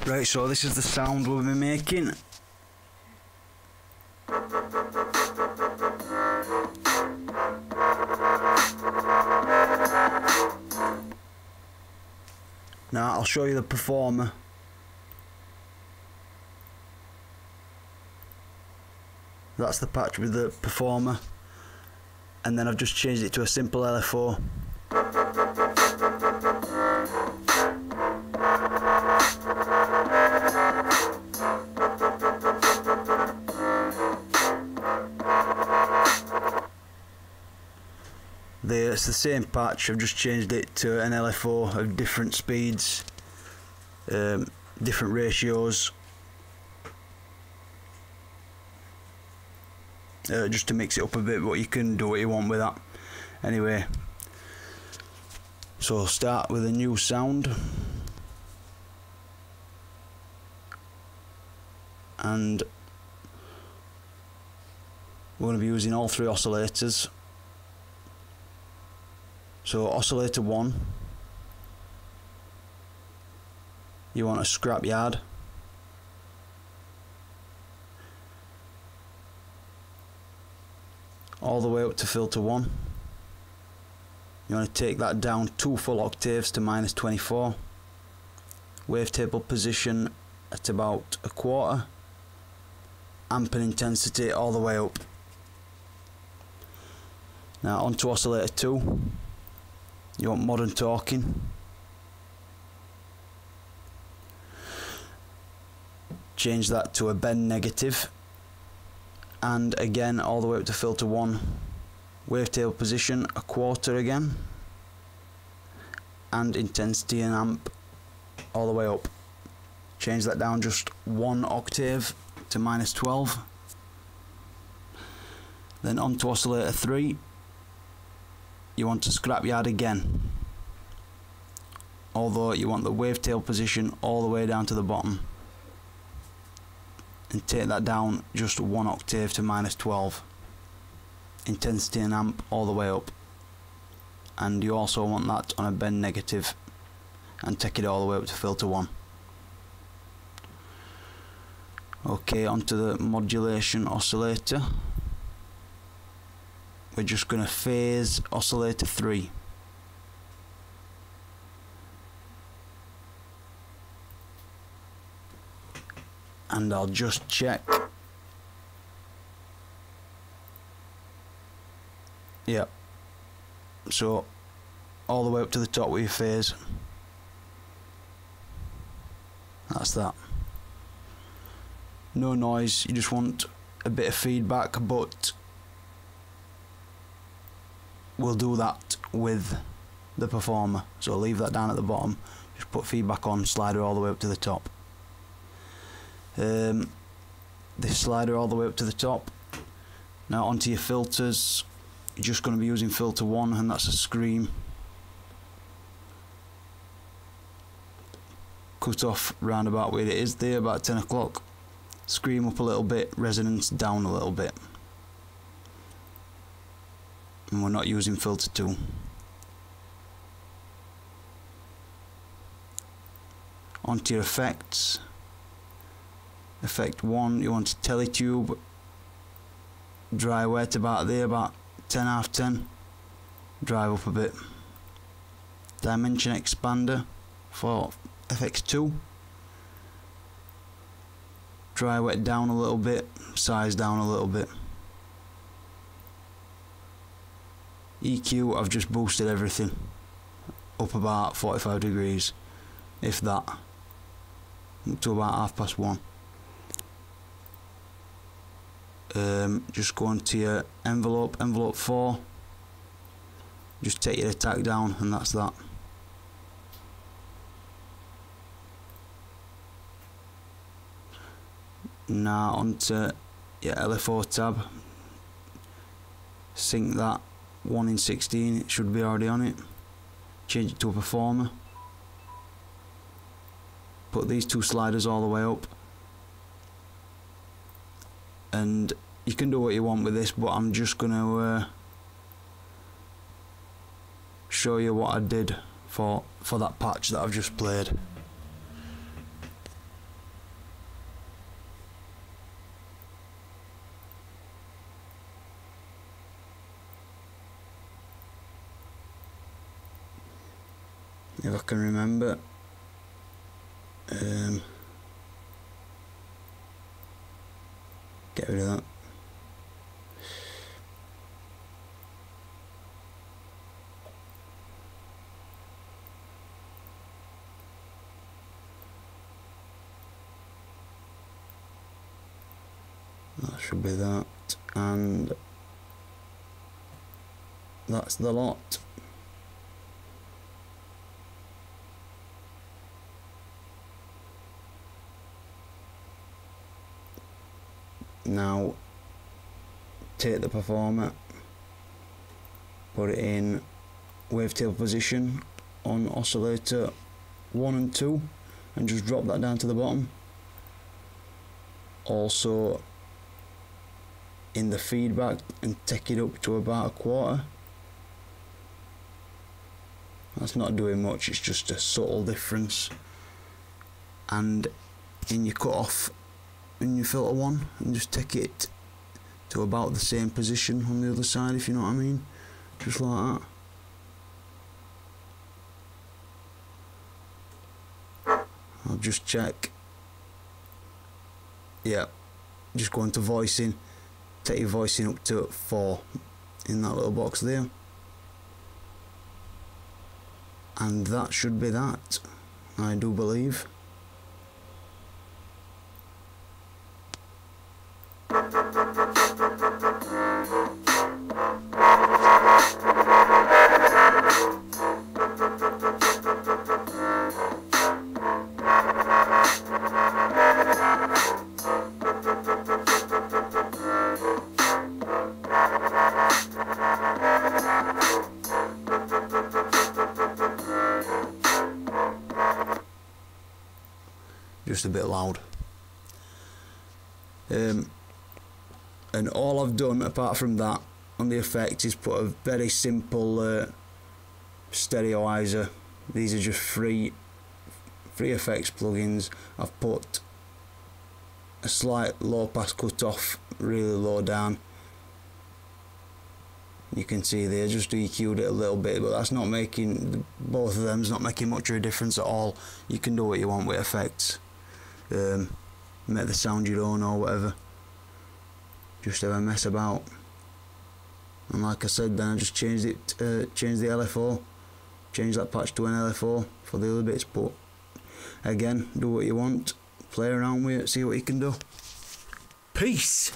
Right, so this is the sound we'll be making. Now I'll show you the performer. That's the patch with the performer, and then I've just changed it to a simple LFO. It's the same patch, I've just changed it to an LFO of different speeds, different ratios, just to mix it up a bit, but you can do what you want with that. Anyway, so start with a new sound, and we're going to be using all three oscillators. So oscillator 1, you want a scrapyard. All the way up to filter 1. You want to take that down 2 full octaves to -24. Wavetable position at about a quarter. Amp and intensity all the way up. Now onto oscillator 2. You want modern talking. Change that to a bend negative, and again all the way up to filter 1. Wavetable position a quarter again, and intensity and amp all the way up. Change that down just 1 octave to -12. Then on to oscillator 3. You want to scrapyard again, although you want the wavetail position all the way down to the bottom, and take that down just 1 octave to -12. Intensity and amp all the way up, and you also want that on a bend negative, and take it all the way up to filter 1. Okay, onto the modulation oscillator. We're just going to phase oscillator 3. And I'll just check. Yep. So all the way up to the top with your phase. That's that. No noise, you just want a bit of feedback, but we'll do that with the performer. So leave that down at the bottom, just put feedback on, slider all the way up to the top. This slider all the way up to the top. Now onto your filters. You're just going to be using filter 1, and that's a scream. Cut off round about where it is there, about 10 o'clock. Scream up a little bit, resonance down a little bit. And we're not using filter 2. Onto your effects. Effect 1, you want a teletube. Dry wet about there, about 10 half 10. Drive up a bit. Dimension expander for FX2. Dry wet down a little bit, size down a little bit. EQ, I've just boosted everything up about 45 degrees, if that, up to about 1:30. Just go into your envelope 4, just take your attack down, and that's that. Now onto your LFO tab, sync that 1/16, it should be already on it. Change it to a performer. Put these 2 sliders all the way up, and you can do what you want with this, but I'm just going to show you what I did for that patch that I've just played. If I can remember. Get rid of that. That should be that, and that's the lot. Now take the performer, put it in wavetable position on oscillator 1 and 2 and just drop that down to the bottom. Also in the feedback and take it up to about 1/4. That's not doing much, it's just a subtle difference. And in your cutoff in your filter 1, and just take it to about the same position on the other side, if you know what I mean, just like that. I'll just check. Yeah, just go into voicing, take your voicing up to 4 in that little box there, and that should be that, I do believe. Just a bit loud. And all I've done apart from that on the effect is put a very simple stereoizer. These are just free effects plugins. I've put a slight low pass cutoff really low down. You can see there, just EQ'd it a little bit, but that's not making, both of them's not making much of a difference at all. You can do what you want with effects. Make the sound your own or whatever, just have a mess about. And like I said, then I just changed it, changed the LFO, changed that patch to an LFO for the other bits. But again, do what you want, play around with it, see what you can do. Peace.